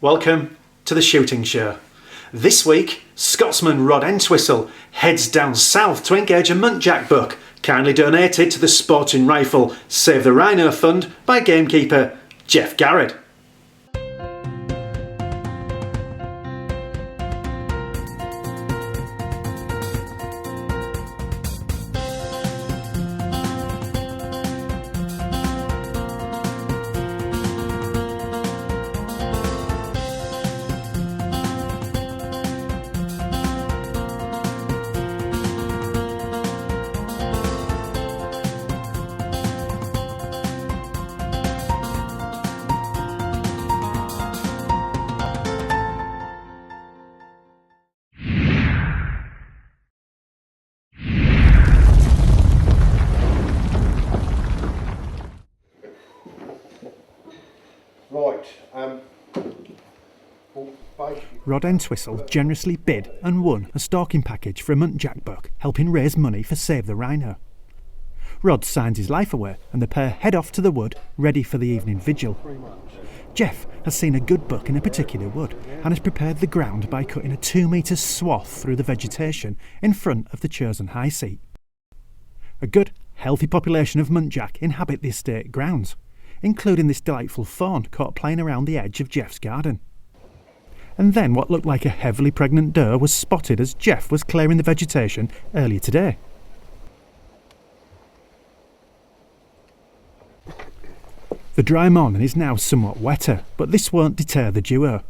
Welcome to the shooting show. This week, Scotsman Rod Entwistle heads down south to engage a muntjac buck, kindly donated to the sporting rifle Save The Rhino Fund by gamekeeper Geoff Garrod. Rod Entwistle generously bid and won a stalking package for a muntjac buck, helping raise money for Save the Rhino. Rod signs his life away and the pair head off to the wood, ready for the evening vigil. Geoff has seen a good buck in a particular wood and has prepared the ground by cutting a 2-metre swath through the vegetation in front of the chosen high seat. A good, healthy population of muntjac inhabit the estate grounds, including this delightful fawn caught playing around the edge of Geoff's garden. And then what looked like a heavily pregnant doe was spotted as Geoff was clearing the vegetation earlier today. The dry morning is now somewhat wetter, but this won't deter the duo.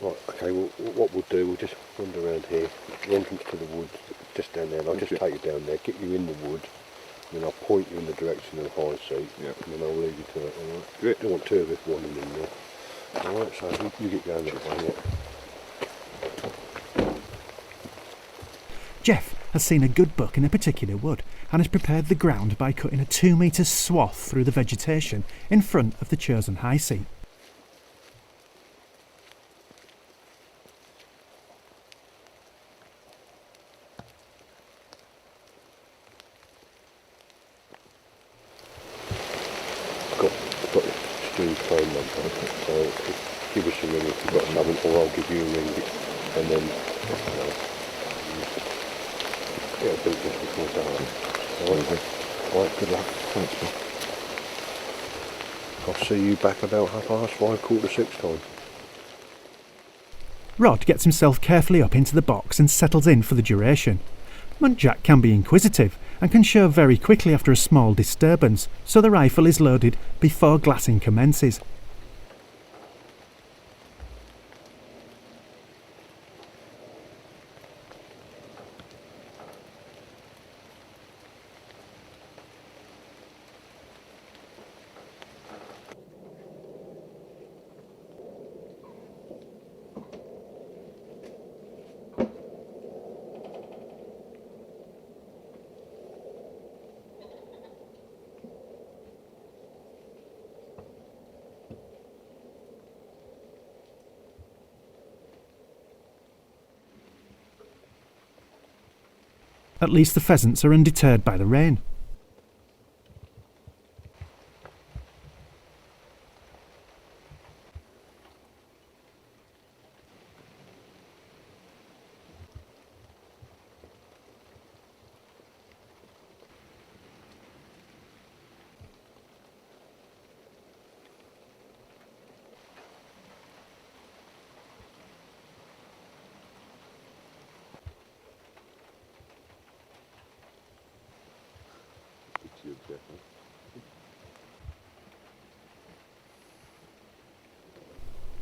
Right, okay, well, what we'll do, we'll just wander around here, the entrance to the woods, just down there, and I'll just take you down there, get you in the wood, and then I'll point you in the direction of the high seat, and then I'll leave you to it, alright? I don't want two of us wandering in there. Alright, so you get going that way, yeah. Geoff has seen a good buck in a particular wood and has prepared the ground by cutting a 2-metre swath through the vegetation in front of the chosen high seat. I've got Stu's phone number, so give us a ring if you've got something, or I'll give you a ring, and then it'll be just before dark. Alright, good luck. Thanks, man. I'll see you back about 5:30, 5:45 time. Rod gets himself carefully up into the box and settles in for the duration. Muntjac can be inquisitive and can show very quickly after a small disturbance, so the rifle is loaded before glassing commences. At least the pheasants are undeterred by the rain.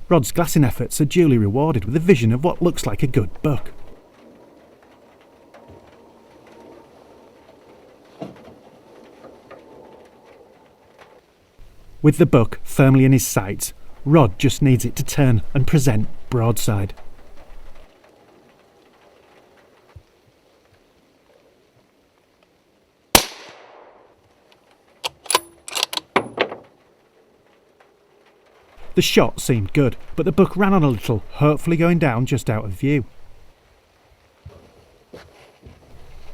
Rod's glassing efforts are duly rewarded with a vision of what looks like a good buck. With the buck firmly in his sights, Rod just needs it to turn and present broadside. The shot seemed good, but the buck ran on a little, hopefully going down just out of view.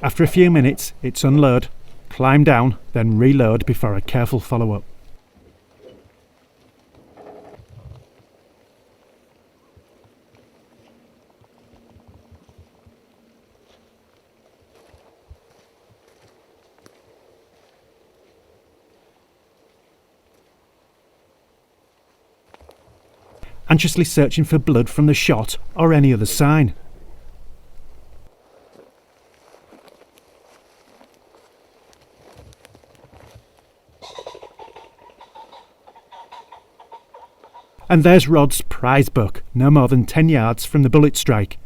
After a few minutes, it's unload, climb down, then reload before a careful follow-up. Anxiously searching for blood from the shot or any other sign. And there's Rod's prize buck, no more than 10 yards from the bullet strike.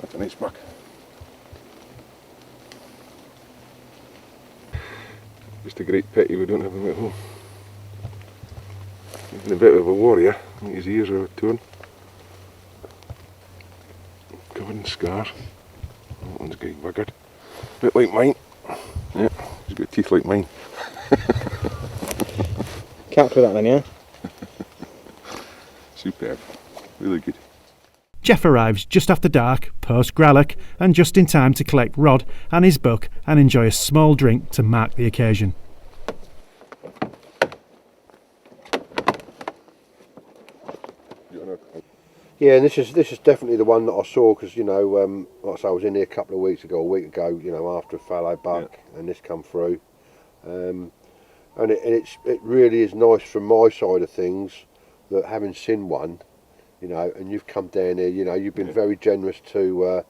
That's a nice buck. Just a great pity we don't have him at home. He's been a bit of a warrior. I think his ears are torn. Covered in scars. That one's getting buggered. A bit like mine. Yeah, he's got teeth like mine. Capped with that then, yeah? Superb. Really good. Geoff arrives just after dark, post-Gralloch, and just in time to collect Rod and his buck and enjoy a small drink to mark the occasion. Yeah, and this is definitely the one that I saw because, you know, like I say, I was in here a week ago, you know, after a fallow buck, and this come through, and it really is nice from my side of things that having seen one, you know, and you've come down here, you know, you've been very generous to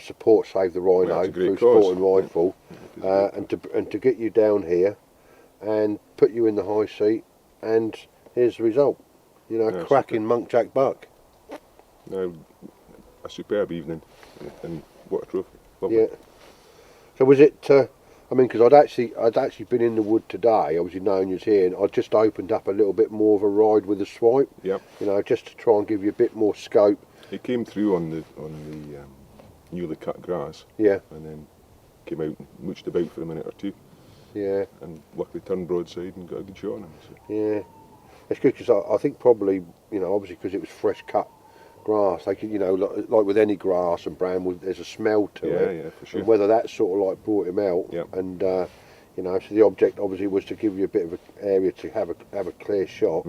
support Save the Rhino through Sport and Rifle, and to get you down here and put you in the high seat, and here's the result, you know, cracking muntjac buck. No, a superb evening, and what a trophy. Lovely. Yeah. So was it? I mean, because I'd actually been in the wood today. Obviously, knowing you was here, and I just opened up a little bit more of a ride with the swipe. Yep. You know, just to try and give you a bit more scope. He came through on the newly cut grass. Yeah. And then came out and mooched about for a minute or two. Yeah. And luckily turned broadside and got a good shot on him. So. Yeah. It's good because I think probably, you know, obviously because it was fresh cut grass, they could, you know, like with any grass and bramble, there's a smell to it. Yeah, for sure. And whether that sort of like brought him out. Yep. And you know, so the object obviously was to give you a bit of an area to have a clear shot.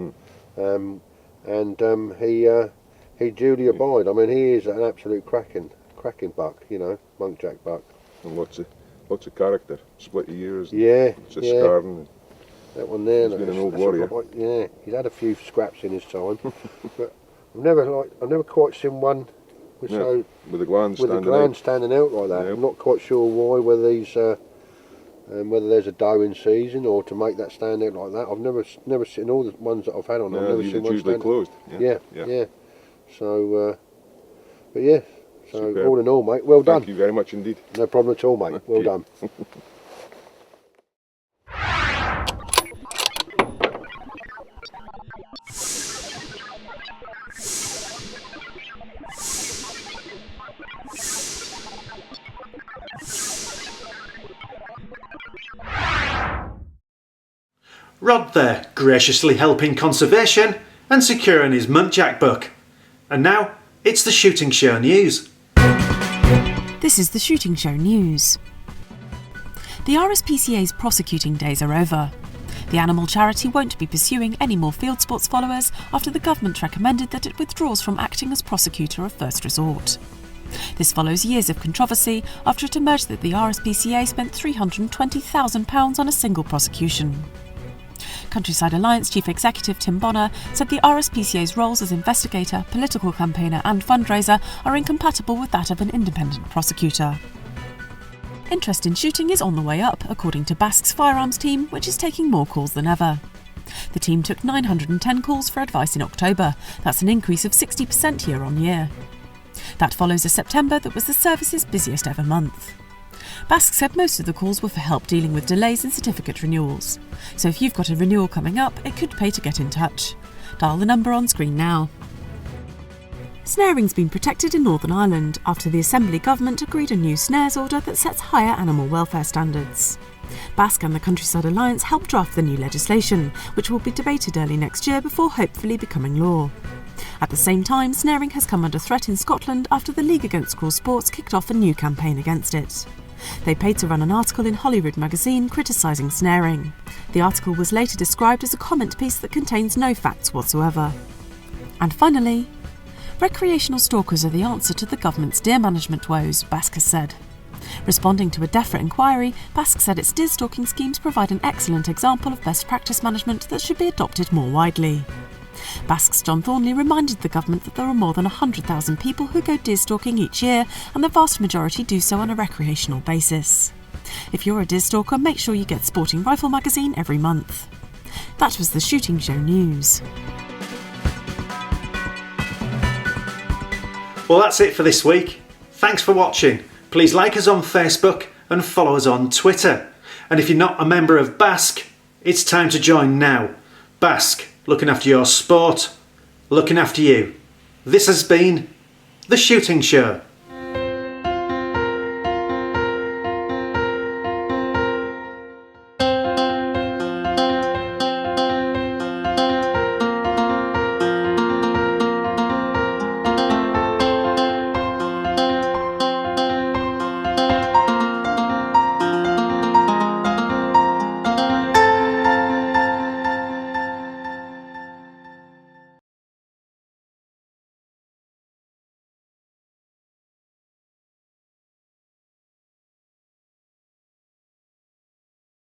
He duly abide. I mean, he is an absolute cracking buck, you know, muntjac buck. And lots of character, split ears. Yeah, It's a scarring. That one there. He's been an old warrior. Yeah, he's had a few scraps in his time, but I've never quite seen one with the glands standing out like that. Yep. I'm not quite sure why, whether he's whether there's a doe in season or to make that stand out like that. I've never seen all the ones that I've had on. I've never seen one usually stand closed. Yeah. So, but yeah. So superb. all in all, mate, well done. Thank you very much indeed. No problem at all, mate. Well done. Rod there, graciously helping conservation and securing his muntjac buck. And now, it's the Shooting Show News. This is the Shooting Show News. The RSPCA's prosecuting days are over. The animal charity won't be pursuing any more field sports followers after the government recommended that it withdraws from acting as prosecutor of first resort. This follows years of controversy after it emerged that the RSPCA spent £320,000 on a single prosecution. Countryside Alliance Chief Executive Tim Bonner said the RSPCA's roles as investigator, political campaigner and fundraiser are incompatible with that of an independent prosecutor. Interest in shooting is on the way up, according to Basque's firearms team, which is taking more calls than ever. The team took 910 calls for advice in October. That's an increase of 60% year on year. That follows a September that was the service's busiest ever month. Basque said most of the calls were for help dealing with delays in certificate renewals. So if you've got a renewal coming up, it could pay to get in touch. Dial the number on screen now. Snaring's been protected in Northern Ireland after the Assembly government agreed a new snares order that sets higher animal welfare standards. Basque and the Countryside Alliance helped draft the new legislation, which will be debated early next year before hopefully becoming law. At the same time, snaring has come under threat in Scotland after the League Against Cruel Sports kicked off a new campaign against it. They paid to run an article in Holyrood magazine criticising snaring. The article was later described as a comment piece that contains no facts whatsoever. And finally, recreational stalkers are the answer to the government's deer management woes, Basque has said. Responding to a DEFRA inquiry, Basque said its deer stalking schemes provide an excellent example of best practice management that should be adopted more widely. Basque's John Thornley reminded the government that there are more than 100,000 people who go deer stalking each year, and the vast majority do so on a recreational basis. If you're a deer stalker, make sure you get Sporting Rifle magazine every month. That was the Shooting Show News. Well, that's it for this week. Thanks for watching. Please like us on Facebook and follow us on Twitter. And if you're not a member of Basque, it's time to join now. Basque, looking after your sport, looking after you. This has been The Shooting Show.